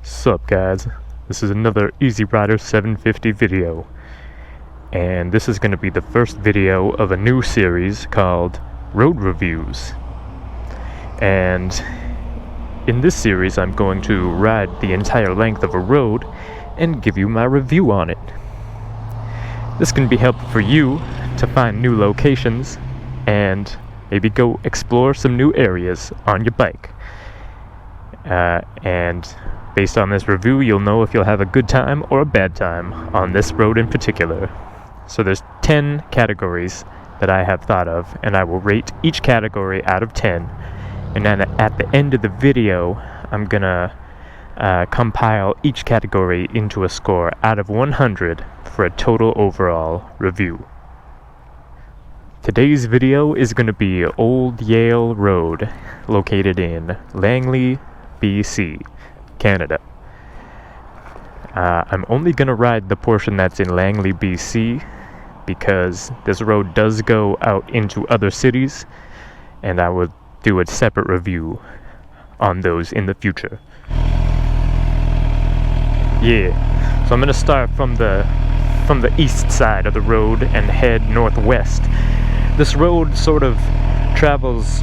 Sup guys, this is another Easy Rider 750 video, and this is going to be the first video of a new series called Road Reviews. And in this series I'm going to ride the entire length of a road and give you my review on it. This can be helpful for you to find new locations and maybe go explore some new areas on your bike. And based on this review, you'll know if you'll have a good time or a bad time on this road in particular. So there's 10 categories that I have thought of, and I will rate each category out of 10. And then at the end of the video, I'm gonna compile each category into a score out of 100 for a total overall review. Today's video is going to be Old Yale Road, located in Langley, BC, Canada. I'm only going to ride the portion that's in Langley, BC, because this road does go out into other cities, and I will do a separate review on those in the future. Yeah, so I'm going to start from the east side of the road and head northwest. This road sort of travels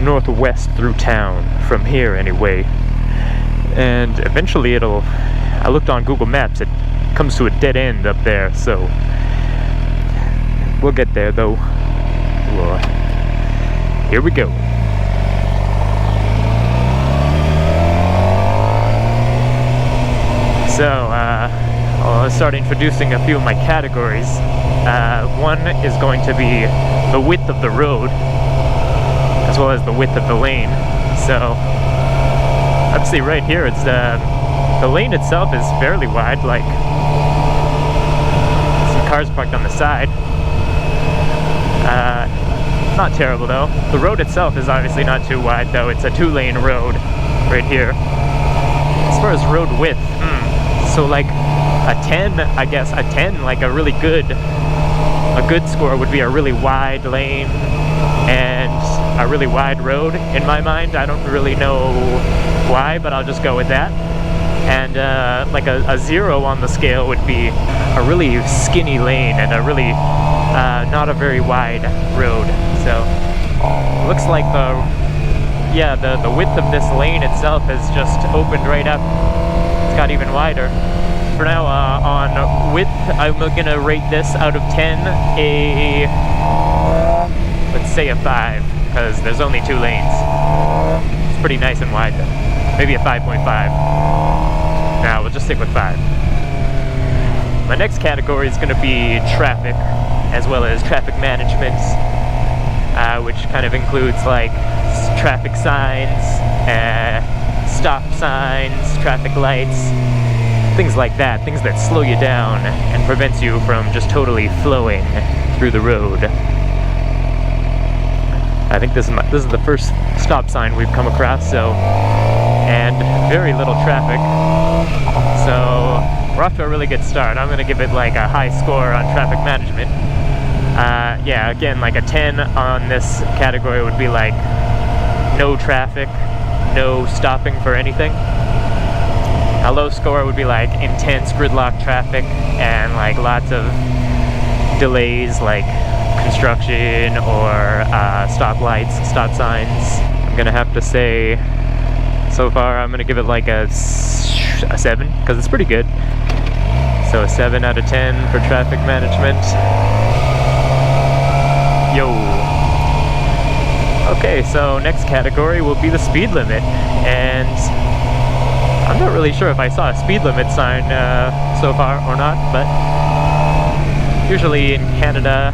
northwest through town, from here anyway. And eventually I looked on Google Maps, it comes to a dead end up there, so we'll get there though. Here we go. So, I'll start introducing a few of my categories. One is going to be the width of the road, as well as the width of the lane. So, obviously right here, it's the lane itself is fairly wide, like some cars parked on the side. Not terrible though. The road itself is obviously not too wide though. It's a 2-lane road right here. As far as road width, so like a 10, I guess, a 10, like a good score would be a really wide lane and a really wide road in my mind. I don't really know why, but I'll just go with that. And like a 0 on the scale would be a really skinny lane and a really not a very wide road. So looks like the width of this lane itself has just opened right up. It's got even wider. For now, on width, I'm gonna rate this out of 10 let's say a 5, because there's only 2 lanes. It's pretty nice and wide though. Maybe a 5.5. Nah, we'll just stick with 5. My next category is gonna be traffic, as well as traffic management, which kind of includes like traffic signs, stop signs, traffic lights, things like that, things that slow you down and prevents you from just totally flowing through the road. I think this is the first stop sign we've come across, so, and very little traffic, so we're off to a really good start. I'm gonna give it like a high score on traffic management. Yeah, again, like a 10 on this category would be like no traffic, no stopping for anything. A low score would be like intense gridlock traffic and like lots of delays, like construction or stoplights, stop signs. I'm gonna have to say, so far I'm gonna give it like a 7, because it's pretty good. So a 7 out of 10 for traffic management. Yo. Okay, so next category will be the speed limit, and I'm not really sure if I saw a speed limit sign so far or not, but usually in Canada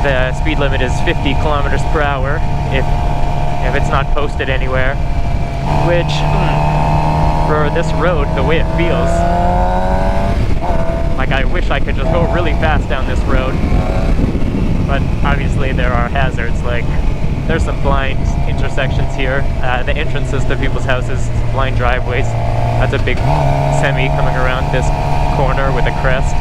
the speed limit is 50 kilometers per hour if it's not posted anywhere, which for this road, the way it feels, like I wish I could just go really fast down this road, but obviously there are hazards, like there's some blind intersections here, the entrances to people's houses, blind driveways. That's a big semi coming around this corner with a crest.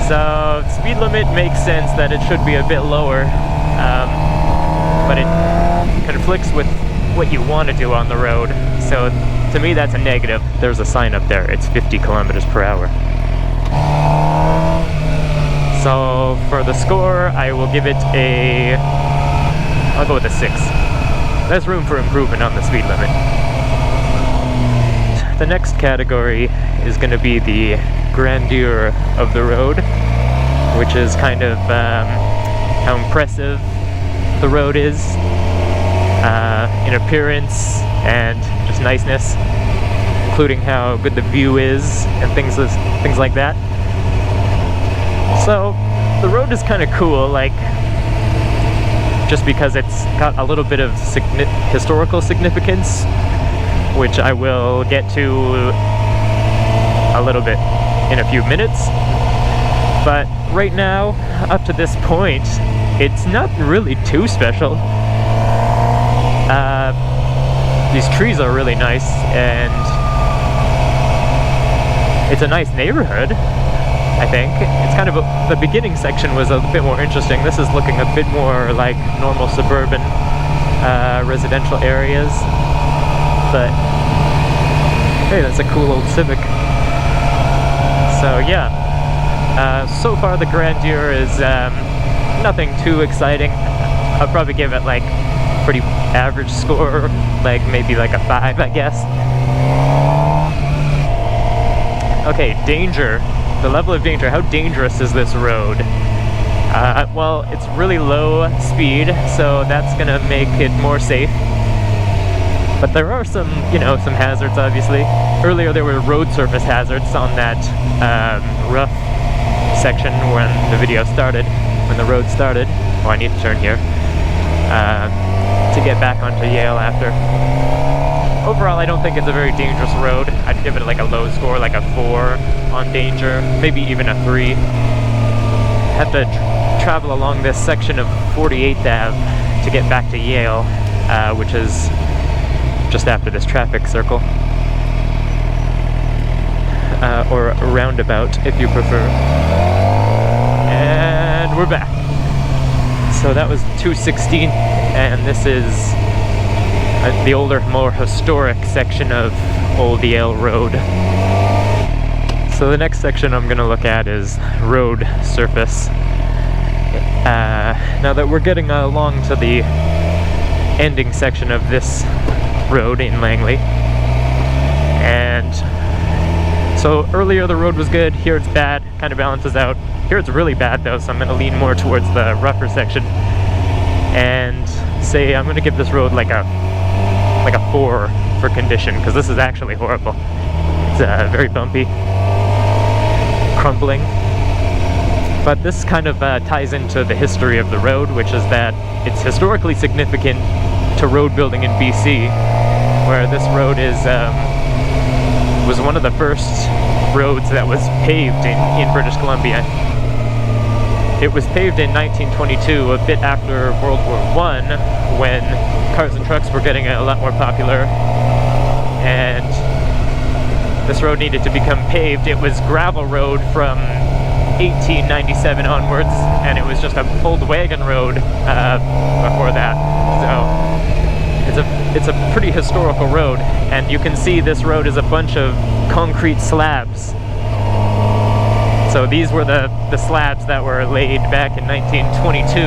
So speed limit makes sense that it should be a bit lower, but it conflicts with what you want to do on the road. So to me that's a negative. There's a sign up there, it's 50 kilometers per hour. So for the score, I will give it I'll go with a 6. There's room for improvement on the speed limit. The next category is going to be the grandeur of the road, which is kind of how impressive the road is in appearance and just niceness, including how good the view is and things like that. So the road is kind of cool, like just because it's got a little bit of historical significance, which I will get to a little bit in a few minutes. But right now, up to this point, it's not really too special. These trees are really nice, and it's a nice neighborhood, I think. It's kind of the beginning section was a bit more interesting. This is looking a bit more like normal suburban residential areas. But hey, that's a cool old Civic. So yeah, so far the grandeur is nothing too exciting. I'll probably give it like pretty average score, like maybe like a 5, I guess. Okay, danger. The level of danger. How dangerous is this road? Well, it's really low speed, so that's gonna make it more safe. But there are some, some hazards, obviously. Earlier there were road surface hazards on that rough section when the video started, when the road started. Oh, I need to turn here to get back onto Yale after. Overall, I don't think it's a very dangerous road. I'd give it like a low score, like a 4 on danger, maybe even a 3. Have to travel along this section of 48th Ave to get back to Yale, which is just after this traffic circle. Or a roundabout, if you prefer. And we're back. So that was 216, and this is the older, more historic section of Old Yale Road. So the next section I'm going to look at is road surface. Now that we're getting along to the ending section of this road in Langley, and so earlier the road was good, here it's bad, kind of balances out. Here it's really bad though, so I'm going to lean more towards the rougher section and say I'm going to give this road like a 4 for condition, because this is actually horrible. It's very bumpy, crumbling. But this kind of ties into the history of the road, which is that it's historically significant to road building in BC, where this road was one of the first roads that was paved in British Columbia. It was paved in 1922, a bit after World War I, when cars and trucks were getting a lot more popular, and this road needed to become paved. It was gravel road from 1897 onwards, and it was just an old wagon road before that. So it's a pretty historical road, and you can see this road is a bunch of concrete slabs. So these were the slabs that were laid back in 1922,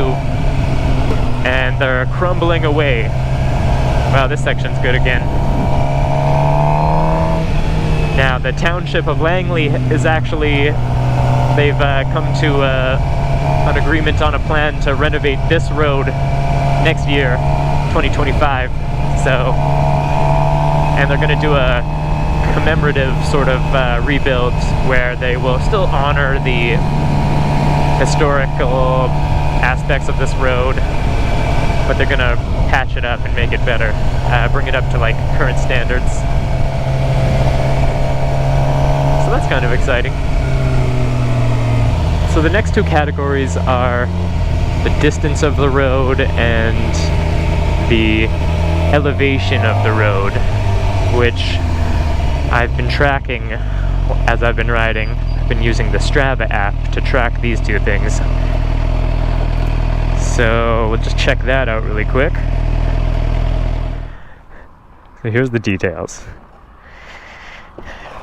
and they're crumbling away. Wow, this section's good again. Now, the township of Langley is actually, they've come to an agreement on a plan to renovate this road next year, 2025. So, and they're going to do a commemorative sort of rebuild where they will still honor the historical aspects of this road, but they're going to patch it up and make it better, bring it up to like current standards. So that's kind of exciting. So the next two categories are the distance of the road and the elevation of the road, which I've been tracking as I've been riding. I've been using the Strava app to track these two things. So we'll just check that out really quick. So here's the details.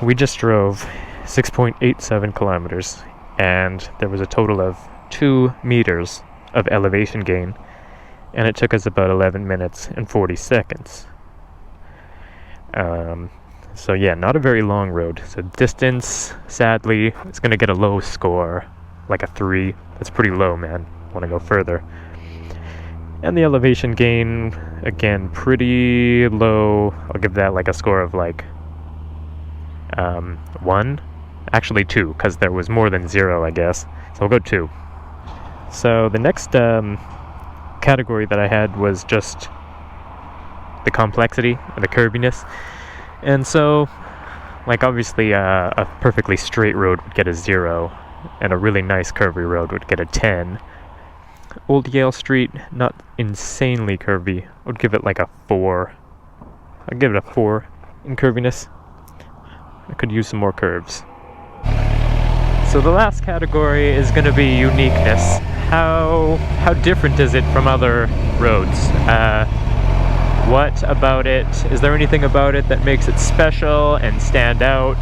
we just drove 6.87 kilometers, and there was a total of 2 meters of elevation gain, and it took us about 11 minutes and 40 seconds. So yeah, not a very long road. So distance, sadly, it's going to get a low score, like a 3. That's pretty low, man. Want to go further. And the elevation gain, again, pretty low. I'll give that like a score of like 1. Actually 2, because there was more than 0, I guess. So I'll go 2. So the next category that I had was just the complexity, the curviness. And so, like, obviously a perfectly straight road would get a 0, and a really nice curvy road would get a 10. Old Yale Street, not insanely curvy, I would give it like a 4. I'd give it a 4 in curviness. I could use some more curves. So the last category is going to be uniqueness. How different is it from other roads? What about it? Is there anything about it that makes it special and stand out?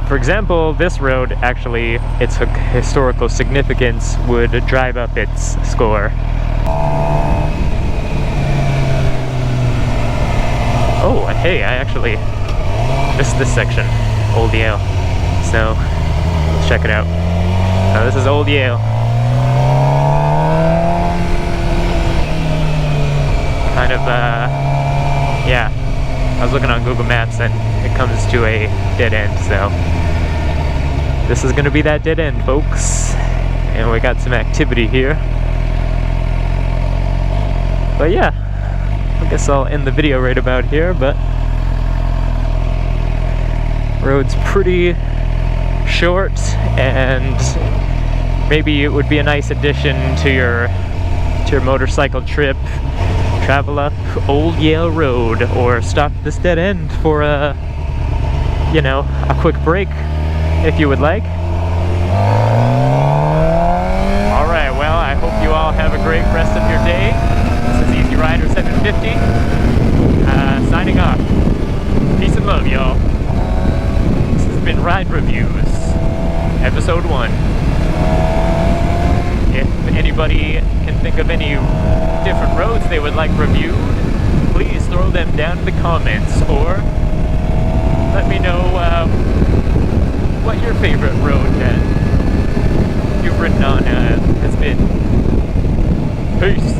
For example, this road, actually, its historical significance would drive up its score. Oh, hey, I actually missed this section, Old Yale. So, let's check it out. This is Old Yale. Kind of, yeah, I was looking on Google Maps and it comes to a dead end, so this is going to be that dead end, folks. And we got some activity here. But yeah, I guess I'll end the video right about here, but road's pretty short, and maybe it would be a nice addition to your motorcycle trip. Travel up Old Yale Road, or stop at this dead end for a quick break, if you would like. Alright, well, I hope you all have a great rest of your day. This is Easy Rider 750, signing off. Peace and love, y'all. This has been Ride Reviews, Episode 1. If anybody can think of any different roads they would like reviewed, please throw them down in the comments, or let me know what your favorite road that you've ridden on has been. Peace!